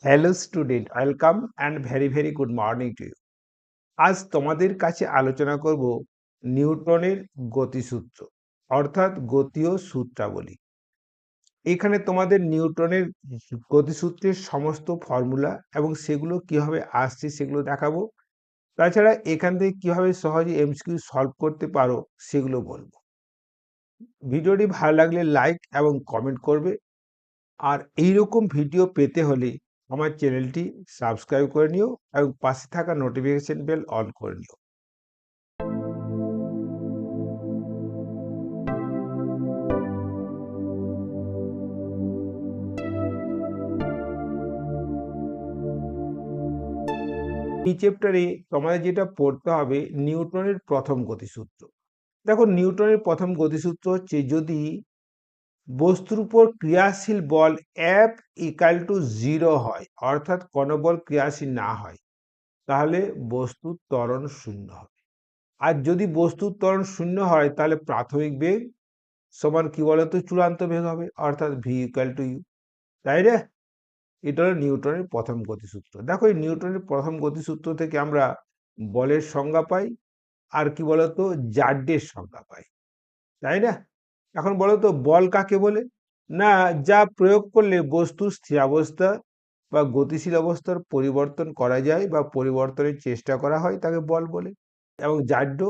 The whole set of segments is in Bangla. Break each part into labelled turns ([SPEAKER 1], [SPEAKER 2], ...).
[SPEAKER 1] Hello student, welcome and very very good morning to you. আজ তোমাদের কাছে আলোচনা করব নিউটনের গতিসূত্র, অর্থাৎ গতীয় সূত্রাবলী। এখানে তোমাদের নিউটনের গতিসূত্রের সমস্ত ফর্মুলা এবং সেগুলো কিভাবে আসছে সেগুলো দেখাবো। তাছাড়া এখান থেকে কিভাবে সহজে এমসিকিউ সলভ করতে পারো সেগুলো বলবো। ভিডিওটি ভালো লাগলে লাইক এবং কমেন্ট করবে। আর এইরকম ভিডিও পেতে হলে আমার চ্যানেলটি সাবস্ক্রাইব করে নিও এবং পাশে থাকা নোটিফিকেশন বেল অন করে নিও। এই চ্যাপ্টারে তোমাদের যেটা পড়তে হবে নিউটনের প্রথম গতিসূত্র। দেখো, নিউটনের প্রথম গতিসূত্র হচ্ছে যদি বস্তুর উপর ক্রিয়াশীল বল F ইকাল টু 0 হয়, অর্থাৎ কোনো বল ক্রিয়াশীল না হয়, তাহলে বস্তুর ত্বরণ শূন্য হবে। আর যদি বস্তুর ত্বরণ শূন্য হয় তাহলে প্রাথমিক বেগ সমান কি বলতো চূড়ান্ত বেগ হবে, অর্থাৎ ভি ইকুয়াল টু ইউ। তাই রে, এটা হলো নিউটনের প্রথম গতিসূত্র। দেখো, এই নিউটনের প্রথম গতিসূত্র থেকে আমরা বলের সংজ্ঞা পাই আর কি বলতো জাড্যের সংজ্ঞা পাই, তাই না? এখন বলতো বল কাকে বলে? না, যা প্রয়োগ করলে বস্তুর স্থিরাবস্থা বা গতিশীল অবস্থার পরিবর্তন করা যায় বা পরিবর্তনের চেষ্টা করা হয় তাকে বল বলে। এবং জাড্য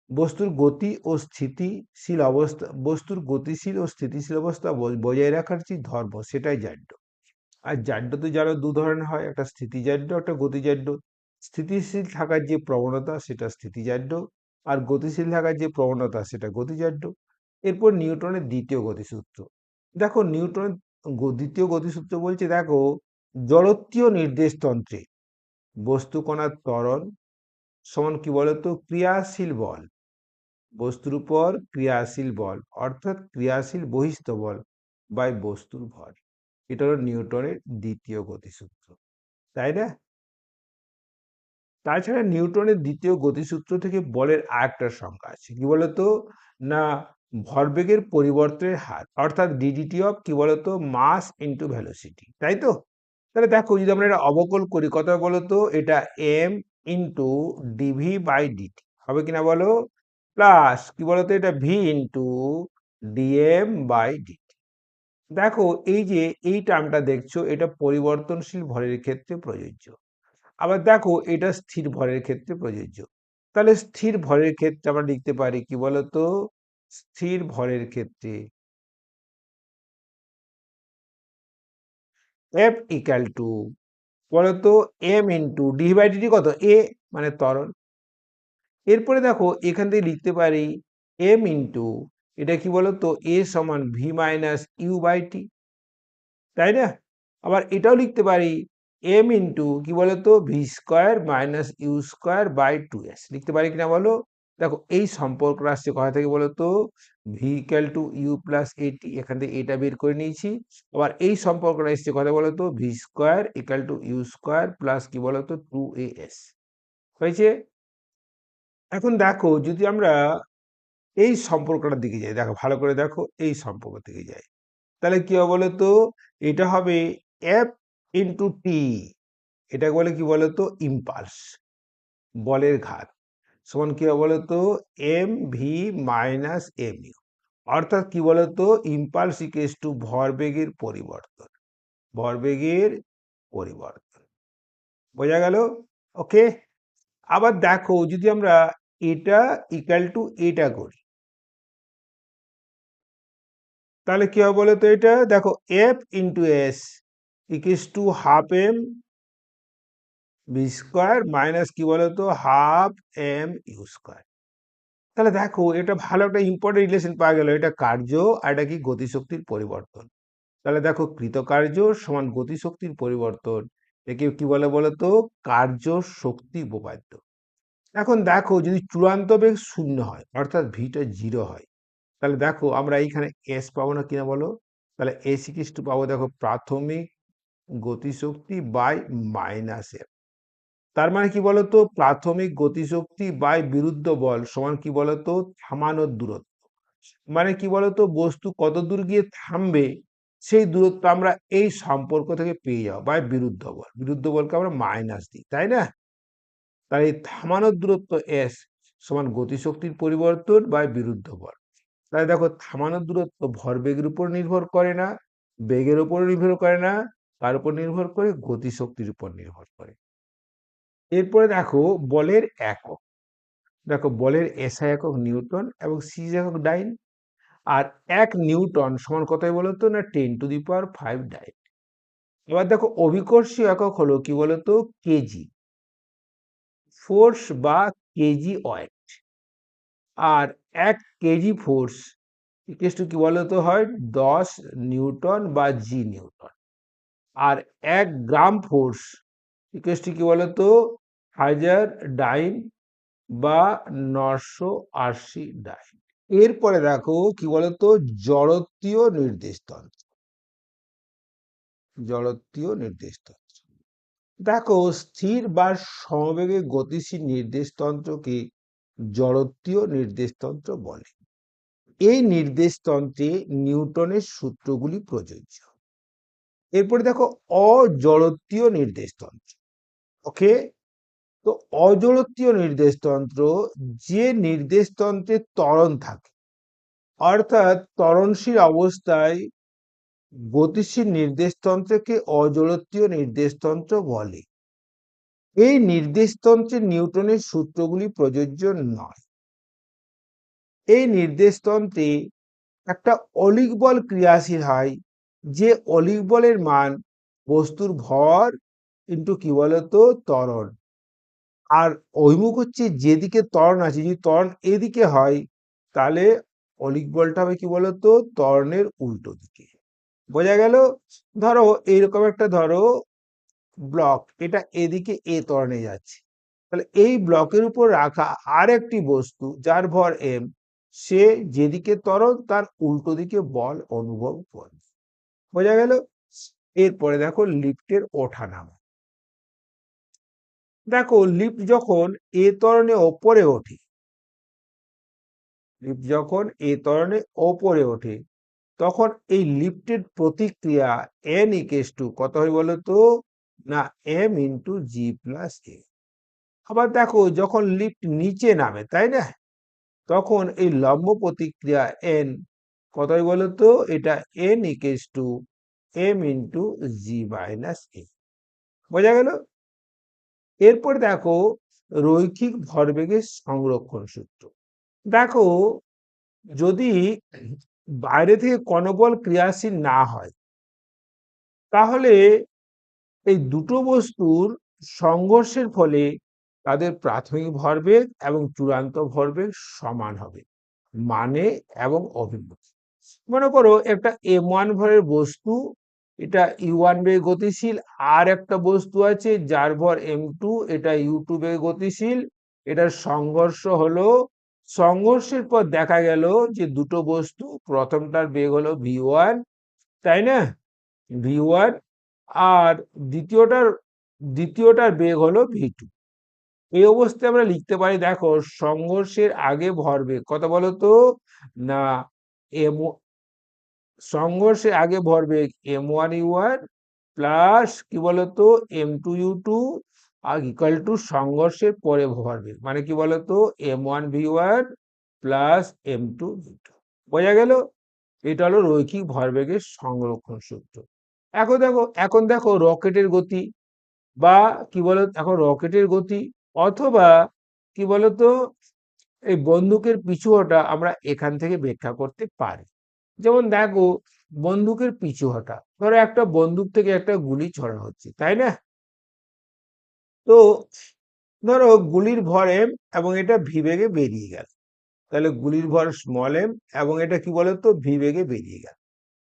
[SPEAKER 1] বস্তুর গতি ও স্থিতিশীল অবস্থা, বস্তুর গতিশীল ও স্থিতিশীল অবস্থা বজায় রাখার যে ধর্ম, সেটাই জাড্য। আর জাড্য তো জানো দু ধরনের হয়, একটা স্থিতিজাড্য, একটা গতিজাড্য। স্থিতিশীল থাকার যে প্রবণতা সেটা স্থিতিজাড্য, আর গতিশীল থাকার যে প্রবণতা সেটা গতিজাড্য। এরপর নিউটনের দ্বিতীয় গতিসূত্র। দেখো, নিউটনের দ্বিতীয় গতিসূত্র বলছে, দেখো, জড়ত্বীয় নির্দেশতন্ত্রে বস্তু কণার ত্বরণ সমান কি বলতো ক্রিয়াশীল বল, বস্তুর উপর ক্রিয়াশীল বল, অর্থাৎ ক্রিয়াশীল বহিস্থ বল বাই বস্তুর ভর। এটা হলো নিউটনের দ্বিতীয় গতিসূত্র, তাই না? তাছাড়া নিউটনের দ্বিতীয় গতিসূত্র থেকে বলের আরেকটা সংখ্যা আছে, কি বলতো না, ভরবেগের পরিবর্তনের হার, অর্থাৎ ডিডিটি অফ কি বলতো মাস ইন্টু ভেলোসিটি, তাই তো? তাহলে দেখো, যদি আমরা এটা অবকল করি কত বলতো, এটা M into DV by DT হবে কিনা বলো, প্লাস কি বলতো এটা V into DM by DT. দেখো, এই যে এই টার্মটা দেখছো, এটা পরিবর্তনশীল ভরের ক্ষেত্রে প্রযোজ্য। আবার দেখো, এটা স্থির ভরের ক্ষেত্রে প্রযোজ্য। তাহলে স্থির ভরের ক্ষেত্রে আমরা লিখতে পারি কি বলতো, স্থির ভরের ক্ষেত্রে এফ ইকাল টু বলতো M into D by DT কত এ, মানে ত্বরণ। এরপরে দেখো, এখান থেকে লিখতে পারি এম ইন্টু এটা কি বলতো এ সমান V minus you by T, তাই না? আবার এটাও লিখতে পারি এম ইন্টু কি বলতো V square minus U square by two S, লিখতে পারি কিনা বলো? দেখো, এই সম্পর্কটা আসছে কোথা থেকে বলতো, V equal to U plus AT, এখান থেকে এটা বের করে নিয়েছি। আবার এই সম্পর্কটা এসছে কথা বলতো V square equal to U square plus কি বলতো টু এ এস, হয়েছে? এখন দেখো, যদি আমরা এই সম্পর্কটার দিকে যাই, দেখো ভালো করে দেখো, এই সম্পর্ক থেকে যাই, তাহলে কি হবে বলতো, এটা হবে এফ ইন্টু টি, এটাকে বলে কি বলতো ইম্পালস, বলের ঘাত, সমান কি হবে বলতো M V minus M U, অর্থাৎ কি বলতো ইম্পালস ইকুয়ালস টু ভরবেগের পরিবর্তন, ভরবেগের পরিবর্তন। বোঝা গেল? ওকে। আবার দেখো, যদি আমরা এটা ইকুয়াল টু এটা করি, তাহলে কি হবে বলতো, এটা দেখো F into S equals to half M B square minus কি বলতো হাফ এম ইউ স্কোয়ার। তাহলে দেখো, এটা ভালো একটা ইম্পর্টেন্ট রিলেশন পাওয়া গেল, এটা কার্য আর এটা কি গতিশক্তির পরিবর্তন। তাহলে দেখো, কৃতকার্য সমান গতিশক্তির পরিবর্তন, একে কি বলে বলতো কার্য শক্তি উপপাদ্য। এখন দেখো, যদি চূড়ান্ত বেগ শূন্য হয়, অর্থাৎ ভিটা 0 হয়, তাহলে দেখো আমরা এইখানে এস পাবো না কিনা বলো? তাহলে এস ইকুয়ালস টু পাবো, দেখো, প্রাথমিক গতিশক্তি বাই মাইনাস এফ। তার মানে কি বলতো, প্রাথমিক গতিশক্তি বাই বিরুদ্ধ বল সমান কি বলতো থামানোর দূরত্ব। মানে কি বলতো, বস্তু কত দূর গিয়ে থামবে সেই দূরত্ব আমরা এই সম্পর্ক থেকে পেয়ে যাবো, বা বিরুদ্ধ বলকে আমরা মাইনাস দিই, তাই না? তাই এই থামানোর দূরত্ব s সমান গতিশক্তির পরিবর্তন বা বিরুদ্ধ বল। তাই দেখো, থামানোর দূরত্ব ভরবেগের উপর নির্ভর করে না, বেগের উপর নির্ভর করে না, তার উপর নির্ভর করে গতিশক্তির উপর নির্ভর করে। এরপরে দেখো বলের একক। দেখো বলের এসআই একক নিউটন এবং সিজ একক ডাইন। আর 1 নিউটন সমান কতই বলতো না 10⁵ ডাইন। এবার দেখো অভিকর্ষীয় একক হলো কি বলতো কেজি, ফোর্স বা কেজি ওয়েট। আর 1 কেজি ফোর্স ইকুয়াল টু কি বলতো হয় 10 নিউটন বা জি নিউটন। আর 1 গ্রাম ফোর্স ইকুয়াল টু কি বলতো 1000 ডাইন বা 980 ডাইন। এরপরে দেখো কি বলতো জড়ত্বীয় নির্দেশতন্ত্র। জড়ত্বীয় নির্দেশতন্ত্র দেখো, স্থির বা সমবেগে গতিশীল নির্দেশতন্ত্রকে জড়ত্বীয় নির্দেশতন্ত্র বলে। এই নির্দেশতন্ত্রে নিউটনের সূত্রগুলি প্রযোজ্য। এরপরে দেখো অজড়ত্বীয় নির্দেশতন্ত্র। ওকে, তো অজড়ত্বীয় নির্দেশতন্ত্র যে নির্দেশতন্ত্রে ত্বরণ থাকে, অর্থাৎ ত্বরণশীল অবস্থায় গতিশীল নির্দেশতন্ত্রকে অজড়ত্বীয় নির্দেশতন্ত্র বলে। এই নির্দেশতন্ত্রে নিউটনের সূত্রগুলি প্রযোজ্য নয়। এই নির্দেশতন্ত্রে একটা অলিক বল ক্রিয়াশীল হয়, যে অলিক বলের মান বস্তুর ভর ইন্টু কি বলতো ত্বরণ। আর অভিমুখ হচ্ছে যেদিকে ত্বরণ আছে, যদি ত্বরণ এদিকে হয় তাহলে অলিক বলটা হবে কি বলতো ত্বরণের উল্টো দিকে। বোঝা গেল? ধরো এইরকম একটা ধরো ব্লক, এটা এদিকে এ ত্বরণে যাচ্ছে, তাহলে এই ব্লকের উপর রাখা আর একটি বস্তু যার ভর এম, সে যেদিকে ত্বরণ তার উল্টো দিকে বল অনুভব করবে। বোঝা গেল? এরপরে দেখো লিফটের ওঠানামা। দেখো লিফট যখন এ ত্বরণে ওপরে ওঠে, লিফট যখন এ ত্বরণে ওপরে ওঠে তখন এই লিফটের প্রতিক্রিয়া এন ইকুয়াল টু কত হয় বলতো না এম ইন্টু জি প্লাস এ। আবার দেখো যখন লিফট নিচে নামে, তাই না, তখন এই লম্ব প্রতিক্রিয়া এন কত হয় বলতো এটা N equal to m into g minus a. বোঝা গেল? এরপর দেখো রৈখিক ভরবেগের সংরক্ষণ সূত্র। দেখো যদি বাইরে থেকে কোনো বল ক্রিয়াশীল না হয়, তাহলে এই দুটো বস্তুর সংঘর্ষের ফলে তাদের প্রাথমিক ভরবেগ এবং চূড়ান্ত ভরবেগ সমান হবে, মানে এবং অভিমুখ। মনে করো একটা m1 ভরের বস্তু, এটা u1 বেগে গতিশীল, আর একটা বস্তু আছে যার ভর m2, এটা u2 বেগে গতিশীল। এটার সংঘর্ষ হলো, সংঘর্ষের পর দেখা গেল যে দুটো বস্তু, প্রথমটার বেগ হলো v1, তাই না, v1, আর দ্বিতীয়টার বেগ হলো v2। এই অবস্থায় আমরা লিখতে পারি, দেখো সংঘর্ষের আগে ভরবেগ কত বলতো না এম, সংঘর্ষের আগে ভরবেগ m1u1 প্লাস কি বলতো m2u2 আর ইকুয়াল টু সংঘর্ষের পরে ভরবেগ মানে কি বলতো m1v1 প্লাস m2v2। বোঝা গেল? এটা হলো রৈখিক ভরবেগের সংরক্ষণ সূত্র। এখন দেখো রকেটের গতি, বা কি বলতো এখন রকেটের গতি, অথবা কি বলতো এই বন্দুকের পিছু হটা আমরা এখান থেকে ব্যাখ্যা করতে পারি। যেমন দেখো বন্দুকের পিছু হটা, ধরো একটা বন্দুক থেকে একটা গুলি ছড়া হচ্ছে, তাই না, তো ধরো গুলির ভর এম এবং এটা ভি বেগে বেরিয়ে গেল, তাহলে গুলির ভর স্মল এম এবং এটা কি বলতো ভি বেগে বেরিয়ে গেল।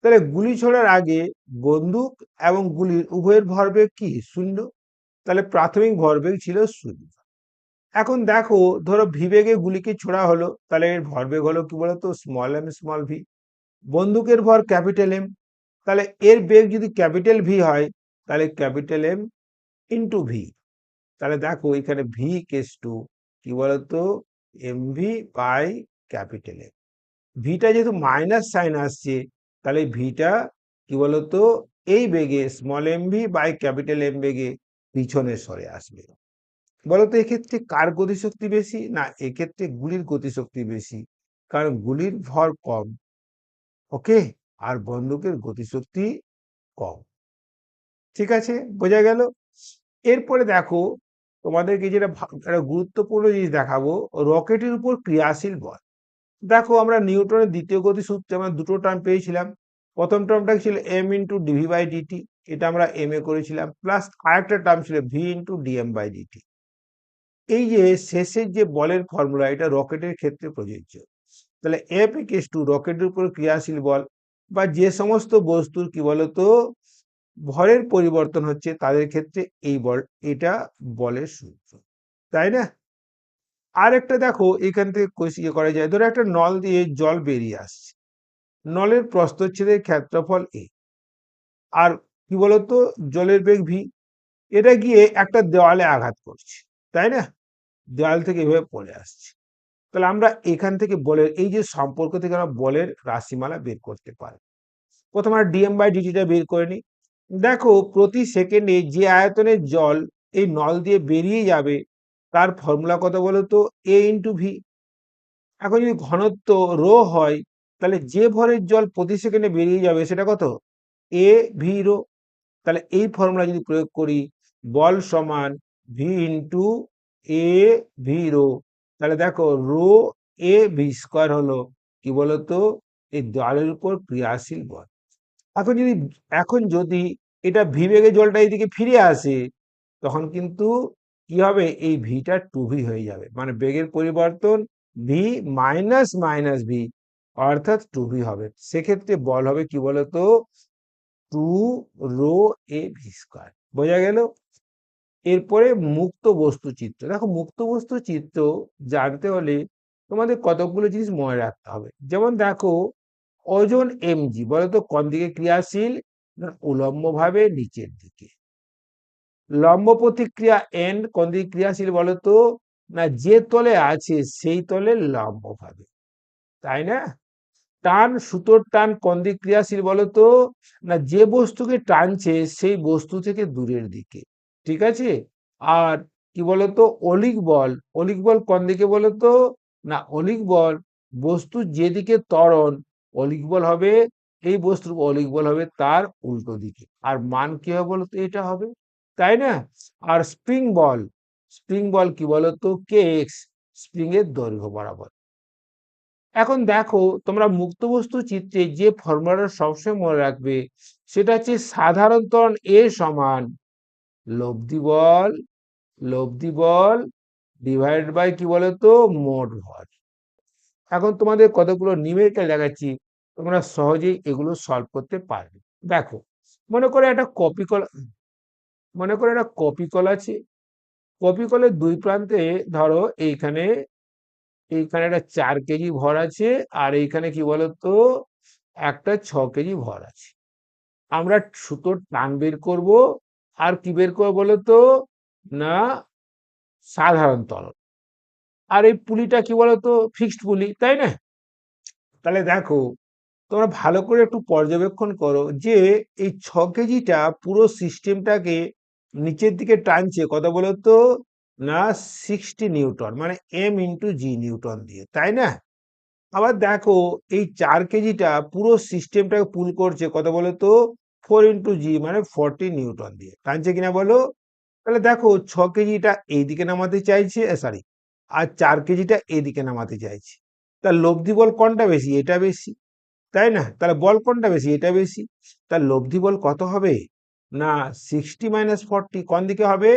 [SPEAKER 1] তাহলে গুলি ছোড়ার আগে বন্দুক এবং গুলির উভয়ের ভরবেগ কি শূন্য, তাহলে প্রাথমিক ভরবেগ ছিল শূন্য। এখন দেখো ধরো ভি বেগে গুলিকে ছোড়া হলো, তাহলে এর ভরবেগ হলো কি বলতো স্মল এম স্মল ভি। বন্দুকের ভর ক্যাপিটাল এম, তাহলে এর বেগ যদি ক্যাপিটাল ভি হয় তাহলে ক্যাপিটাল এম ইন্টু ভি। তাহলে দেখো এখানে ভি কেস টু কি বলতো M v by capital M. ভিটা যেহেতু মাইনাস সাইন আসছে তাহলে ভিটা কি বলতো এই বেগে small MV by capital M বেগে পিছনে সরে আসবে। বলতো এক্ষেত্রে কার গতিশক্তি বেশি? না, এক্ষেত্রে গুলির গতিশক্তি বেশি, কারণ গুলির ভর কম। ওকে, আর বন্দুকের গতিশক্তি কম। ঠিক আছে, বোঝা গেল? এরপরে দেখো, তোমাদেরকে যেটা একটা গুরুত্বপূর্ণ জিনিস দেখাবো, রকেটের উপর ক্রিয়াশীল বল। দেখো, আমরা নিউটনের দ্বিতীয় গতি সূত্রে আমরা দুটো টার্ম পেয়েছিলাম। প্রথম টার্মটা ছিল M into DV by DT, এটা আমরা এম এ করেছিলাম, প্লাস আরেকটা টার্ম ছিল V into DM by DT. এই যে শেষের যে বলের ফর্মুলা, এটা রকেটের ক্ষেত্রে প্রযোজ্য। তাহলে এফ ইকুয়ালস টু রকেটের উপর ক্রিয়াশীল বল, বা যে সমস্ত বস্তুর কি বলতো ভরের পরিবর্তন হচ্ছে তাদের ক্ষেত্রে এই বল, এটা বলের সূত্র, তাই না? আর একটা দেখো, এখান থেকে ইয়ে করা যায়, ধরো একটা নল দিয়ে জল বেরিয়ে আসছে, নলের প্রস্থচ্ছেদের ক্ষেত্রফল এ, আর কি বলতো জলের বেগ ভি, এটা গিয়ে একটা দেওয়ালে আঘাত করছে, তাই না? দেওয়াল থেকে এভাবে পড়ে আসছে। তাহলে আমরা এখান থেকে বলের এই যে সম্পর্ক থেকে আমরা বলের রাশিমালা বের করতে পারি। প্রথমে আমরা ডিএম বাই ডিটিটা বের করে নিই। দেখো, প্রতি সেকেন্ডে যে আয়তনের জল এই নল দিয়ে বেরিয়ে যাবে তার ফর্মুলা কত বলতো? এ ইন্টু ভি। এখন যদি ঘনত্ব রো হয়, তাহলে যে ভরের জল প্রতি সেকেন্ডে বেরিয়ে যাবে সেটা কত? A V rho. তাহলে এই ফর্মুলা যদি প্রয়োগ করি, বল সমান V into A V rho, তাহলে দেখো রো এ ভি স্কোয়ার হলো কি বলতো এই জলের উপর ক্রিয়াশীল বল। এখন যদি এটা ভি বেগে জলটা এইদিকে ফিরে আসে, তখন কিন্তু কি হবে? এই ভিটা টু ভি হয়ে যাবে, মানে বেগের পরিবর্তন ভি মাইনাস মাইনাস ভি, অর্থাৎ টু ভি হবে। সেক্ষেত্রে বল হবে কি বলতো? To rho A V square. বোঝা গেল? এরপরে মুক্ত বস্তু চিত্র। দেখো, মুক্ত বস্তু চিত্র জানতে হলে তোমাদের কতগুলো জিনিস মনে রাখতে হবে। যেমন দেখো, ওজন এমজি বলতো কোন দিকে ক্রিয়াশীল? না, উলম্ব ভাবে নিচের দিকে। লম্ব প্রতিক্রিয়া এন কোন দিকে ক্রিয়াশীল বলতো? না, যে তলে আছে সেই তলে লম্ব ভাবে, তাই না? টান, সুতোর টান কোন দিকে ক্রিয়াশীল বলতো? না, যে বস্তুকে টানছে সেই বস্তু থেকে দূরের দিকে। ঠিক আছে? আর কি বলতো অলিক বল কোন দিকে বলতো? না, অলিক বল বস্তু যেদিকে ত্বরণ, অলিক বল হবে এই বস্তুর অলিক বল হবে তার উল্টো দিকে। আর মান কি হবে বলতো? এটা হবে, তাই না? আর স্প্রিং বল কি বলতো? কে এক্স, স্প্রিং এর দৈর্ঘ্য বরাবর। এখন দেখো, তোমরা মুক্ত বস্তু চিত্রে যে ফর্মুলাটা সবসময় মনে রাখবে, সেটা হচ্ছে সাধারণ ত্বরণ এ সমান লব্ধি বল ডিভাইড বাই কি বলতো মোট ভর। এখন তোমাদের কতগুলো নিউমেরিক্যাল দেখাচ্ছি, তোমরা সহজেই এগুলো সলভ করতে পারবে। দেখো, মনে করে একটা কপি কল মনে করে একটা কপি কল আছে। কপি কলের দুই প্রান্তে ধরো এইখানে একটা 4 কেজি ভর আছে, আর এইখানে কি বলতো একটা 6 কেজি ভর আছে। আমরা সুতোর টান বের করব, আর কি বের করবো বলতো? না, সাধারণ ত্বরণ। আর এই পুলিটা কি বলতো? ফিক্সড পুলি, তাই না? তাহলে দেখো, তোমরা ভালো করে একটু পর্যবেক্ষণ করো যে এই 6 কেজিটা পুরো সিস্টেমটাকে নিচের দিকে টানছে কত বলতো? না, 60 নিউটন, মানে এম ইন্টু জি নিউটন দিয়ে, তাই না? আবার দেখো, এই 4 কেজিটা পুরো সিস্টেমটাকে পুল করছে কত বলতো? 4 ইন্টু জি, মানে 40 নিউটন দিয়ে, টানছে কিনা বলো? তাহলে দেখো, 6 কেজিটা এইদিকে নামাতে চাইছে, সরি, আর 4 কেজিটা এইদিকে নামাতে চাইছে। তার লব্ধি বল কোনটা বেশি? এটা বেশি, তাই না? তাহলে বল কোনটা বেশি? এটা বেশি। তার লব্ধি বল কত হবে? না, 60 - 40 কোন দিকে হবে?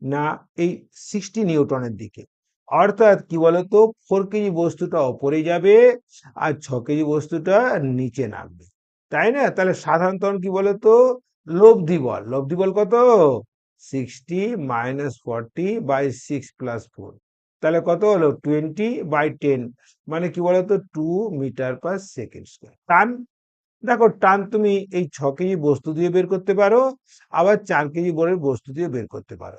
[SPEAKER 1] না, এই 60 নিউটনের দিকে। অর্থাৎ কি বলতো 4 কেজি বস্তুটা ওপরে যাবে, আর 6 কেজি বস্তুটা নিচে নামবে, তাই না? তাহলে সাধারণ ত্বরণ কি বলতো? লব্ধি বল কত? 60 - 40/6 + 4, তাহলে কত হলো? 20/10, মানে কি বলতো 2 মিটার/সেকেন্ড স্কোয়ার। টান, দেখো টান তুমি এই 6 কেজি বস্তু দিয়ে বের করতে পারো, আবার 4 কেজি বরের বস্তু দিয়ে বের করতে পারো।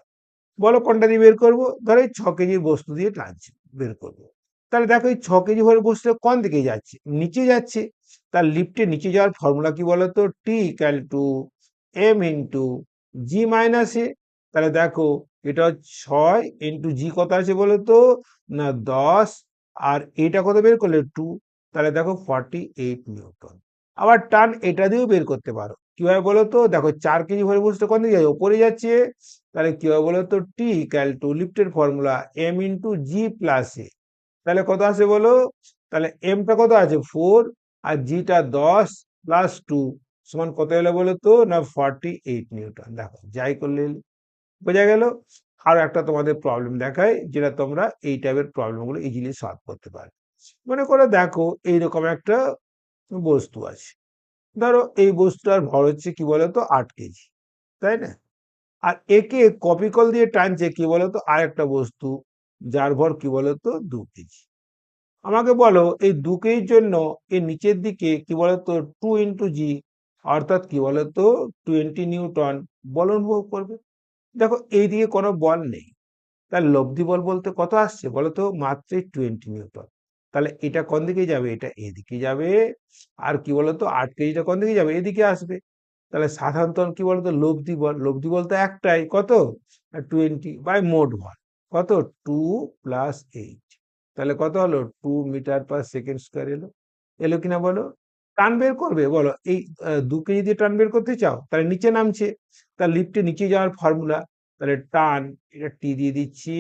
[SPEAKER 1] বলো কোনটা দিয়ে বের করবো? ধরো এই 6 কেজির বস্তু দিয়ে টানছি, বের করবো। তাহলে দেখো এই 6 কেজি ভরের বস্তুটা কোন দিকে যাচ্ছে, নিচে যাচ্ছে। তার লিফটে নিচে যাওয়ার ফর্মুলা কি বলতো, T equal to m into g minus a. তাহলে দেখো এটা 6 ইন্টু জি কত আছে বলতো, না 10, আর এটা কত বের করলে 2, তাহলে দেখো 48 নিউটন। আবার টান এটা দিয়েও বের করতে পারো, কিভাবে বলতো, দেখো 4 কেজি ভরের বস্তুটা কোন দিকে যাচ্ছে, ওপরে যাচ্ছে। তাহলে কি হবে বলতো, টি ইকাল টু লিফটের formula m into g plus a. তাহলে কত আছে বলো, তাহলে এমটা কত আছে 4, আর জিটা 10 প্লাস 2 সমান কত হলো বলো তো, না 48 নিউটন। দেখো যাই করলে বোঝা গেল। আরো একটা তোমাদের প্রবলেম দেখায়, যেটা তোমরা এই টাইপের প্রবলেমগুলো ইজিলি সলভ করতে পারবে। মনে করে দেখো এইরকম একটা বস্তু আছে, ধরো এই বস্তুটার ভর হচ্ছে কি বলতো 8 কেজি, তাই না? আর একে কপি কল দিয়ে টানছে কি বলতো আরেকটা বস্তু, যার ভর কি বলতো 2 কেজি। আমাকে বলো এই 2 কেজির জন্য এর নিচের দিকে কি বলতো 2 × জি, অর্থাৎ কি বলতো 20 নিউটন বল অনুভব করবে। দেখো এইদিকে কোনো বল নেই, তার লব্ধি বল বলতে কত আসছে বলতো, মাত্র 20 নিউটন। তাহলে এটা কোন দিকে যাবে, এটা এদিকে যাবে। আর কি বলতো 8 কেজিটা কোন দিকে যাবে, এদিকে আসবে। তাহলে সাধারণত কি বলতো, লব্ধি বল তো একটাই, কত, 20 বাই মোট ভর কত, 2 + 8। তাহলে কত হলো, 2 মিটার/সেকেন্ড স্কয়ার এলো। এলো কিনা বলো। টান বের করবে বলো, এই 2 কেজি দিয়ে টান বের করতে চাও, তাহলে নিচে নামছে। তার লিফটে নিচে যাওয়ার ফর্মুলা, তাহলে টান, এটা টি দিয়ে দিচ্ছি,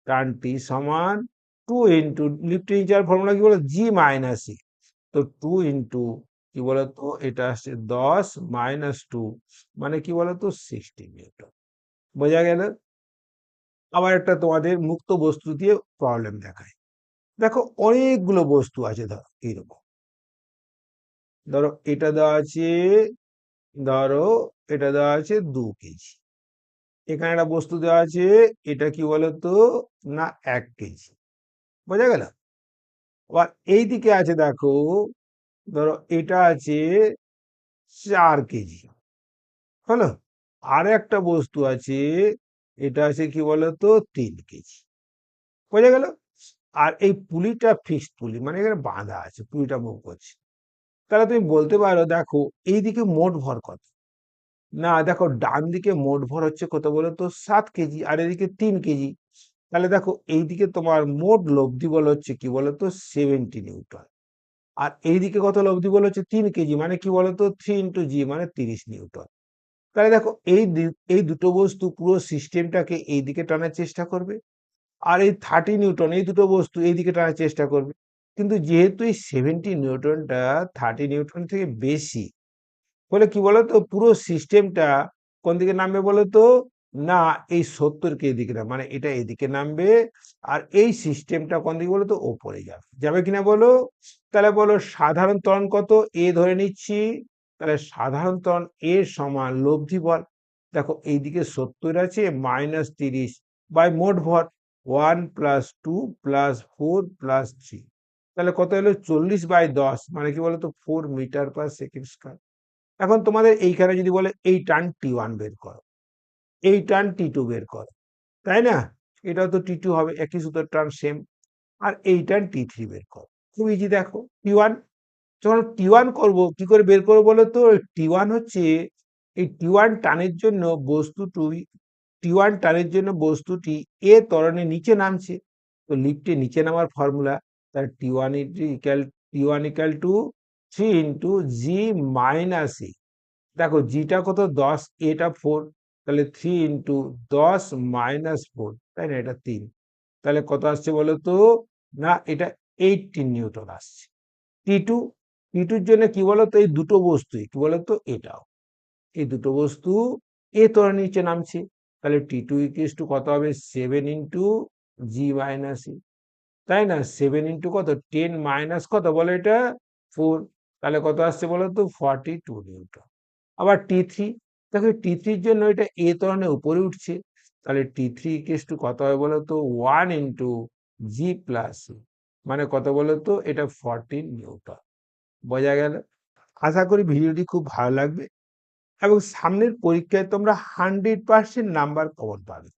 [SPEAKER 1] টান টি সমান 2 ইন্টু লিফটে নিচে যাওয়ার ফর্মুলা কি বলো, জি মাইনাস ই। তো 2 ইন্টু কি বলতো, এটা আসছে 10 - 2, মানে কি বলতো 60 নিউটন। বোঝা গেল। আবার একটা তোমাদের মুক্ত বস্তু দিয়ে প্রবলেম দেখায়। দেখো অনেকগুলো বস্তু আছে, ধরো এইরকম, ধরো এটা দেওয়া আছে, ধরো এটা দেওয়া আছে 2 কেজি। এখানে একটা বস্তু দেওয়া আছে, এটা কি বলতো, না 1 কেজি। বোঝা গেল। আবার এইদিকে আছে দেখো, ধরো এটা আছে 4 কেজি, হলো। আর একটা বস্তু আছে, এটা আছে কি বলতো 3 কেজি। বোঝা গেল। আর এই পুলিটা ফিক্সড পুলি, মানে এখানে বাঁধা আছে, পুলিটা মুভ করছে। তাহলে তুমি বলতে পারো দেখো এইদিকে মোট ভর কত, না দেখো ডান দিকে মোট ভর হচ্ছে কত বলতো 7 কেজি, আর এদিকে 3 কেজি। তাহলে দেখো এইদিকে তোমার মোট লব্ধি বল হচ্ছে কি বলতো 70 নিউটন। আর এইদিকে কত লব্ধি বল হচ্ছে 3 কেজি, মানে কি বলতো 3 × জি, মানে 30 নিউটন। তাহলে দেখো এই দুটো বস্তু পুরো সিস্টেমটাকে এইদিকে টানার চেষ্টা করবে, আর এই 30 নিউটন এই দুটো বস্তু এইদিকে টানার চেষ্টা করবে। কিন্তু যেহেতু এই 70 নিউটনটা 30 নিউটন থেকে বেশি, ফলে কি বলতো পুরো সিস্টেমটা কোন দিকে নামবে বলতো, না এই 70 কে এদিকে নামবে, মানে এটা এদিকে নামবে। আর এই সিস্টেমটা কোন দিকে বলতো, ওপরে যাবে, যাবে কিনা বলো। তাহলে বলো সাধারণ ত্বরণ কত, এ ধরে নিচ্ছি। তাহলে সাধারণ ত্বরণ এ সমান লব্ধি বল, দেখো এইদিকে 70 আছে, -30 বাই মোট ভর 1 + 2 + 4 + 3। তাহলে কত হলো 40/10, মানে কি বলতো 4 মিটার/সেকেন্ড স্কয়ার। এখন তোমাদের এইখানে যদি বলে এই টার্ন টি1 বের করো, এই টার্ন টি2 বের করো, তাই না? এটাও তো টি2 হবে, একই সূত্রের টার্ন সেম। আর এই টার্ন টি3 বের করো, খুব ইজি। দেখো টি1, যখন টি1 করব কি করে বের করবো বলো তো, টি1 হচ্ছে এই টি1 টানের জন্য বস্তুটি এ ত্বরণে নিচে নামছে। তো লিফটে নিচে নামার ফর্মুলা, তার টি1 ইকাল টু 3 × জি - এ। দেখো জিটা কত 10, এটা 4, তাহলে 3 × 10 - 4, তাই না, এটা 3। তাহলে কত আসছে বলো তো, না এটা 18 নিউটন আসছে। টি2, টি2-র জন্য কি বলতো, এই দুটো বস্তুই কি বলতো, এটাও এই দুটো বস্তু এ ত্বরণের নিচে নামছে। তাহলে টি2 = কত হবে, 7 × জি - এ, তাই না? 7 ইন্টু কত, 10 মাইনাস কত বলো এটা 4। তাহলে কত আসছে বলো তো 42 নিউটন। আবার টি3, দেখো টি3-র জন্য এটা এ ত্বরণের উপরে উঠছে। তাহলে টি3 কত হবে বলো তো 1 × জি+e, মানে কত বলো তো, এটা 14 নিউটন। বোঝা গেল। আশা করি ভিডিওটি খুব ভালো লাগবে এবং সামনের পরীক্ষায় তোমরা 100% নাম্বার কমন পাবে।